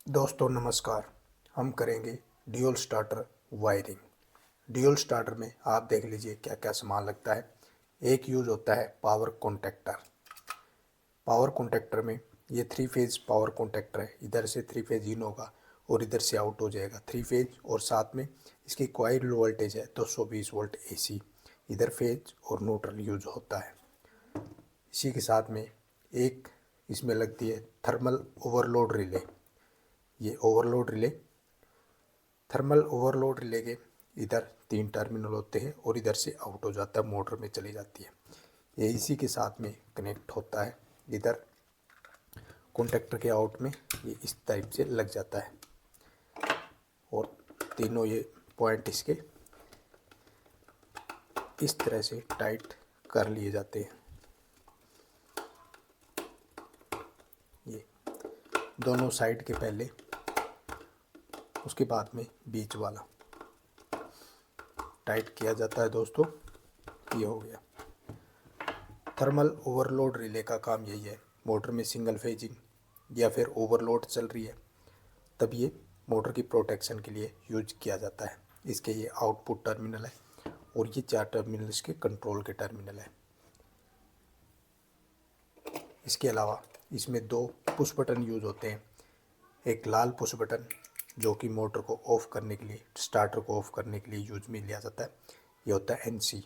दोस्तों नमस्कार। हम करेंगे dual starter wiring. Dual starter में आप देख लीजिए क्या क्या सामान लगता है। एक यूज होता है पावर कॉन्टेक्टर। पावर कॉन्टेक्टर में ये 3 फेज पावर कॉन्टेक्टर है। इधर से 3 फेज इन होगा और इधर से आउट हो जाएगा 3 फेज, और साथ में इसकी कॉइल वोल्टेज है 220 वोल्ट AC। इधर फेज और न्यूट्रल यूज होता है। इसी के साथ में एक इसमें लगती है थर्मल ओवरलोड रिले। ये overload relay, thermal overload relay के इधर 3 टर्मिनल होते हैं और इधर से आउट हो जाता है, मोटर में चली जाती है। ये इसी के साथ में कनेक्ट होता है। इधर कॉन्टेक्टर के आउट में ये इस टाइप से लग जाता है और तीनों ये पॉइंट इसके इस तरह से टाइट कर लिए जाते हैं। ये दोनों साइड के पहले, उसके बाद में बीच वाला टाइट किया जाता है। दोस्तों ये हो गया। थर्मल ओवरलोड रिले का काम यही है। मोटर में सिंगल फेजिंग या फिर ओवरलोड चल रही है तब ये मोटर की प्रोटेक्शन के लिए यूज किया जाता है। इसके ये आउटपुट टर्मिनल है और ये 4 टर्मिनल इसके कंट्रोल के टर्मिनल है। इसके अलावा इसमें 2 पुश बटन यूज होते हैं। एक लाल पुश बटन जो कि मोटर को ऑफ करने के लिए, स्टार्टर को ऑफ करने के लिए यूज में लिया जाता है, ये होता है NC।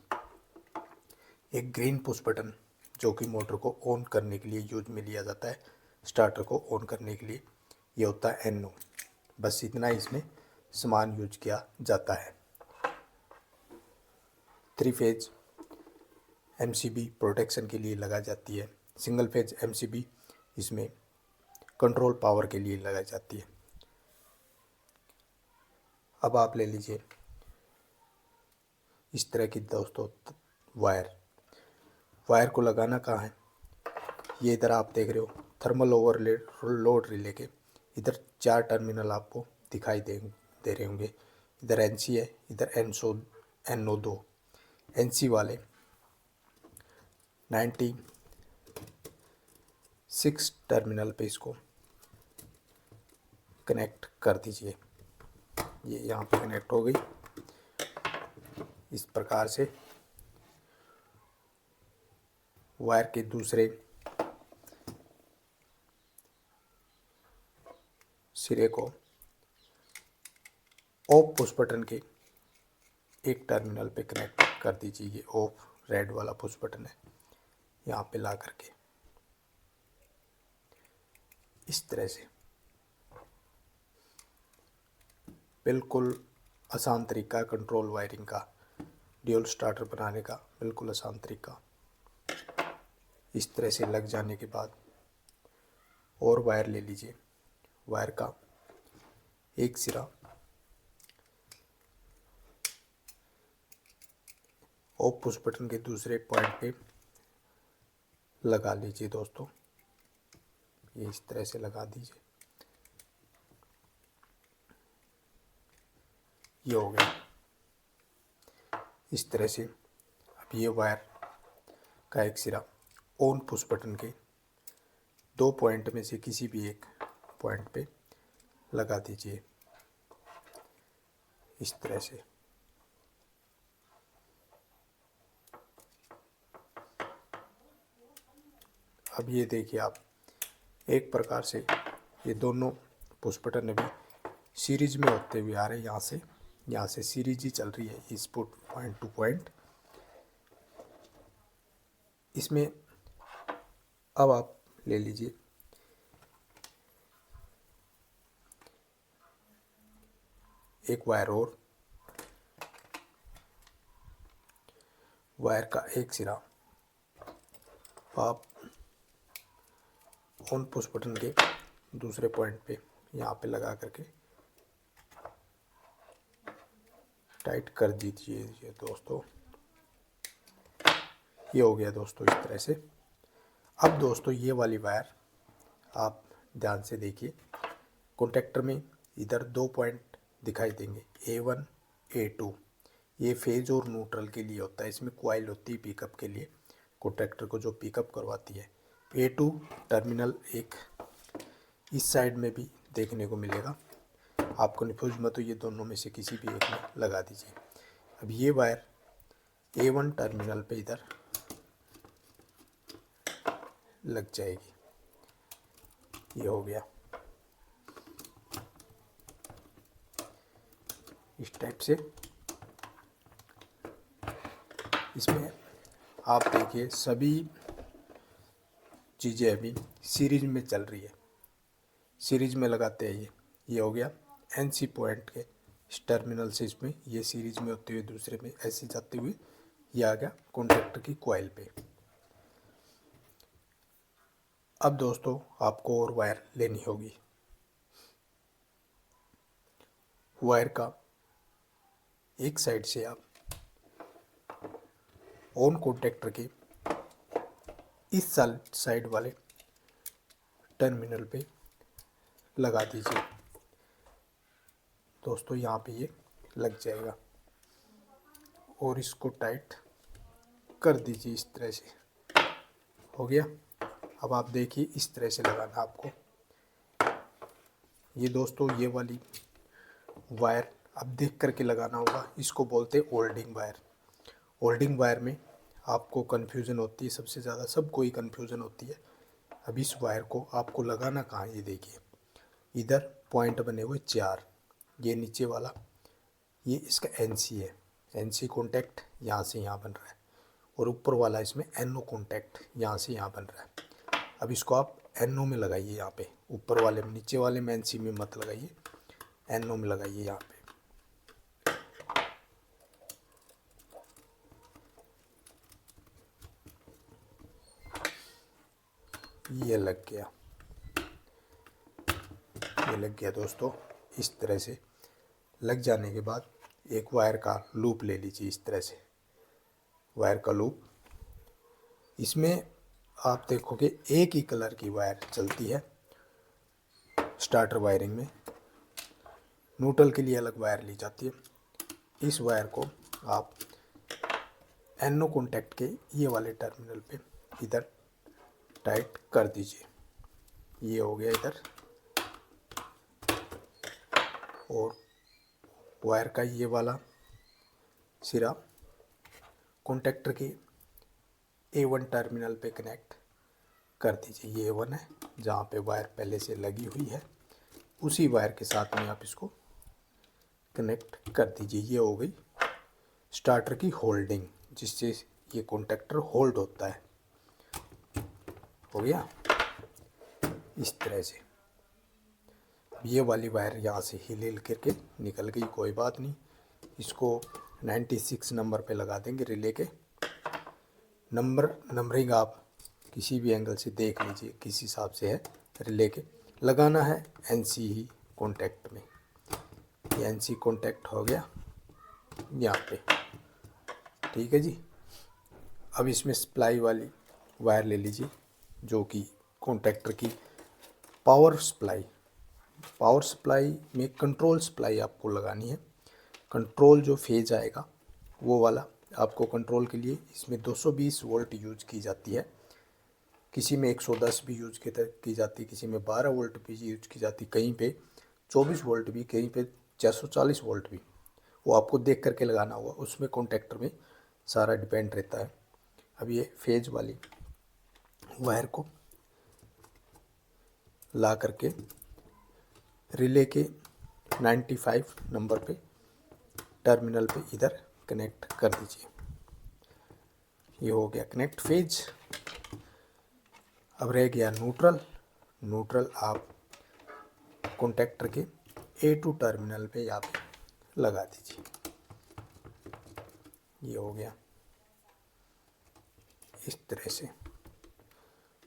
एक ग्रीन पुश बटन जो कि मोटर को ऑन करने के लिए यूज में लिया जाता है, स्टार्टर को ऑन करने के लिए, ये होता है NO। बस इतना इसमें सामान यूज किया जाता है। 3 फेज MCB प्रोटेक्शन के लिए लगाई जाती है। सिंगल फेज MCB इसमें कंट्रोल पावर के लिए लगाई जाती है। अब आप ले लीजिए इस तरह की दोस्तों वायर को लगाना कहाँ है। ये इधर आप देख रहे हो थर्मल ओवरलोड रिले के इधर 4 टर्मिनल आपको दिखाई दे रहे होंगे। इधर NC है, इधर NO2। NC वाले 96 टर्मिनल पे इसको कनेक्ट कर दीजिए। ये यहाँ पे कनेक्ट हो गई। इस प्रकार से वायर के दूसरे सिरे को ऑफ पुश बटन के एक टर्मिनल पे कनेक्ट कर दीजिए। ये ऑफ रेड वाला पुश बटन है, यहाँ पे ला करके इस तरह से। बिल्कुल आसान तरीका कंट्रोल वायरिंग का, ड्यूल स्टार्टर बनाने का बिल्कुल आसान तरीका। इस तरह से लग जाने के बाद और वायर ले लीजिए। वायर का एक सिरा ऑफ पुश बटन के दूसरे पॉइंट पे लगा लीजिए। दोस्तों ये इस तरह से लगा दीजिए। ये हो गया इस तरह से। अब ये वायर का एक सिरा ऑन पुश बटन के 2 पॉइंट में से किसी भी एक पॉइंट पे लगा दीजिए इस तरह से। अब ये देखिए आप, एक प्रकार से ये दोनों पुश बटन अभी सीरीज में होते हुए आ रहे हैं। यहाँ से सीरीज ही चल रही है इस पुट पॉइंट टू पॉइंट। इसमें अब आप ले लीजिए एक वायर और। वायर का एक सिरा आप ऑन पुश बटन के दूसरे पॉइंट पे यहाँ पे लगा करके टाइट कर दीजिए। दोस्तों ये हो गया दोस्तों इस तरह से। अब दोस्तों ये वाली वायर आप ध्यान से देखिए। कॉन्टेक्टर में इधर 2 पॉइंट दिखाई देंगे, A1 A2। ये फेज और न्यूट्रल के लिए होता है। इसमें कॉइल होती है पिकअप के लिए, कॉन्टेक्टर को जो पिकअप करवाती है। A2 टर्मिनल एक इस साइड में भी देखने को मिलेगा। आप कन्फ्यूज मत हो, ये दोनों में से किसी भी एक में लगा दीजिए। अब ये वायर A1 टर्मिनल पे इधर लग जाएगी। ये हो गया। इस टाइप से इसमें आप देखिए सभी चीज़ें अभी सीरीज में चल रही है। सीरीज में लगाते हैं ये हो गया NC पॉइंट के इस टर्मिनल से, इसमें ये सीरीज में होते हुए दूसरे में ऐसे जाते हुए ये आ गया कॉन्टैक्टर की कॉइल पे। अब दोस्तों आपको और वायर लेनी होगी। वायर का एक साइड से आप ऑन कॉन्टैक्टर के इस साइड वाले टर्मिनल पे लगा दीजिए। दोस्तों यहाँ पे ये लग जाएगा और इसको टाइट कर दीजिए इस तरह से। हो गया। अब आप देखिए इस तरह से लगाना आपको। ये दोस्तों ये वाली वायर अब देख करके लगाना होगा। इसको बोलते हैं होल्डिंग वायर। होल्डिंग वायर में आपको कन्फ्यूज़न होती है, सबसे ज़्यादा सबको ही कन्फ्यूज़न होती है। अब इस वायर को आपको लगाना कहाँ, ये देखिए इधर पॉइंट बने हुए 4। ये नीचे वाला ये इसका NC है, NC कॉन्टैक्ट यहाँ से यहाँ बन रहा है, और ऊपर वाला इसमें NO कॉन्टैक्ट यहाँ से यहाँ बन रहा है। अब इसको आप NO में लगाइए यहाँ पे, ऊपर वाले में, नीचे वाले में NC में मत लगाइए, NO में लगाइए यहाँ पे। ये लग गया, ये लग गया दोस्तों। इस तरह से लग जाने के बाद एक वायर का लूप ले लीजिए इस तरह से, वायर का लूप। इसमें आप देखोगे एक ही कलर की वायर चलती है स्टार्टर वायरिंग में, न्यूट्रल के लिए अलग वायर ली जाती है। इस वायर को आप NO कॉन्टैक्ट के ये वाले टर्मिनल पे इधर टाइट कर दीजिए। ये हो गया इधर, और वायर का ये वाला सिरा कॉन्टैक्टर के A1 टर्मिनल पे कनेक्ट कर दीजिए। ये A1 है जहाँ पे वायर पहले से लगी हुई है, उसी वायर के साथ में आप इसको कनेक्ट कर दीजिए। ये हो गई स्टार्टर की होल्डिंग, जिससे ये कॉन्टैक्टर होल्ड होता है। हो गया इस तरह से। ये वाली वायर यहाँ से हिल करके निकल गई, कोई बात नहीं। इसको 96 नंबर पे लगा देंगे रिले के। नंबरिंग आप किसी भी एंगल से देख लीजिए किस हिसाब से है रिले के। लगाना है NC ही कॉन्टैक्ट में। ये NC कॉन्टैक्ट हो गया यहाँ पे, ठीक है जी। अब इसमें सप्लाई वाली वायर ले लीजिए, जो कि कॉन्टैक्टर की पावर सप्लाई में कंट्रोल सप्लाई आपको लगानी है। कंट्रोल जो फेज आएगा वो वाला आपको कंट्रोल के लिए इसमें 220 वोल्ट यूज की जाती है, किसी में 110 भी यूज की जाती है, किसी में 12 वोल्ट भी यूज की जाती है, कहीं पे 24 वोल्ट भी, कहीं पे 440 वोल्ट भी। वो आपको देख करके लगाना होगा, उसमें कॉन्टैक्टर में सारा डिपेंड रहता है। अब ये फेज वाली वायर को ला करके रिले के 95 नंबर पे टर्मिनल पे इधर कनेक्ट कर दीजिए। ये हो गया कनेक्ट फेज। अब रह गया न्यूट्रल आप कॉन्टैक्टर के A2 टर्मिनल पे यहाँ पे लगा दीजिए। ये हो गया इस तरह से।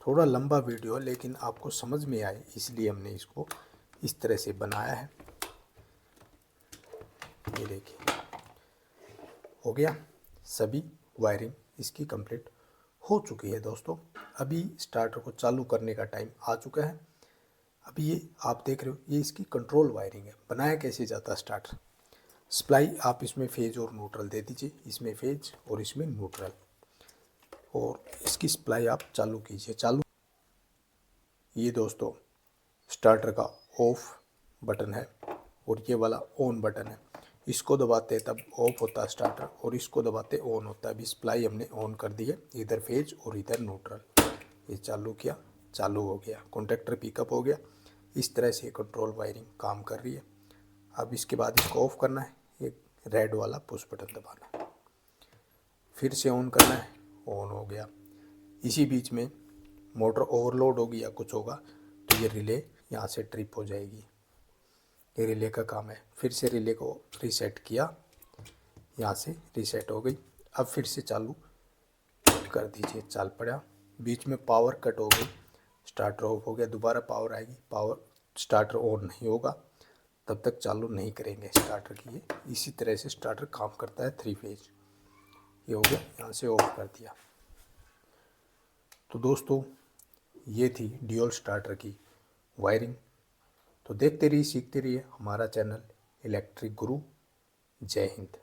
थोड़ा लंबा वीडियो लेकिन आपको समझ में आए इसलिए हमने इसको इस तरह से बनाया है। ये देखिए हो गया, सभी वायरिंग इसकी कंप्लीट हो चुकी है दोस्तों। अभी स्टार्टर को चालू करने का टाइम आ चुका है। अभी ये आप देख रहे हो, ये इसकी कंट्रोल वायरिंग है। बनाया कैसे जाता है स्टार्टर। सप्लाई आप इसमें फेज और न्यूट्रल दे दीजिए, इसमें फेज और इसमें न्यूट्रल, और इसकी सप्लाई आप चालू कीजिए। चालू। ये दोस्तों स्टार्टर का ऑफ बटन है और ये वाला ऑन बटन है। इसको दबाते तब ऑफ होता है स्टार्टर और इसको दबाते ऑन होता है। अभी सप्लाई हमने ऑन कर दी है, इधर फेज और इधर न्यूट्रल। ये चालू किया, चालू हो गया, कॉन्टैक्टर पिकअप हो गया। इस तरह से कंट्रोल वायरिंग काम कर रही है। अब इसके बाद इसको ऑफ करना है, एक रेड वाला पुश बटन दबाना है, फिर से ऑन करना है, ऑन हो गया। इसी बीच में मोटर ओवरलोड होगी या कुछ होगा तो ये रिले यहाँ से ट्रिप हो जाएगी। ये रिले का काम है। फिर से रिले को रीसेट किया, यहाँ से रीसेट हो गई। अब फिर से चालू कर दीजिए, चल पड़ा। बीच में पावर कट हो गई, स्टार्टर ऑफ हो गया, दोबारा पावर आएगी, पावर स्टार्टर ऑन नहीं होगा तब तक चालू नहीं करेंगे स्टार्टर की। ये इसी तरह से स्टार्टर काम करता है 3 फेज। ये हो गया, यहाँ से ऑफ कर दिया। तो दोस्तों ये थी ड्यूल स्टार्टर की वायरिंग। तो देखते रहिए, सीखते रहिए हमारा चैनल इलेक्ट्रिक गुरु। जय हिंद।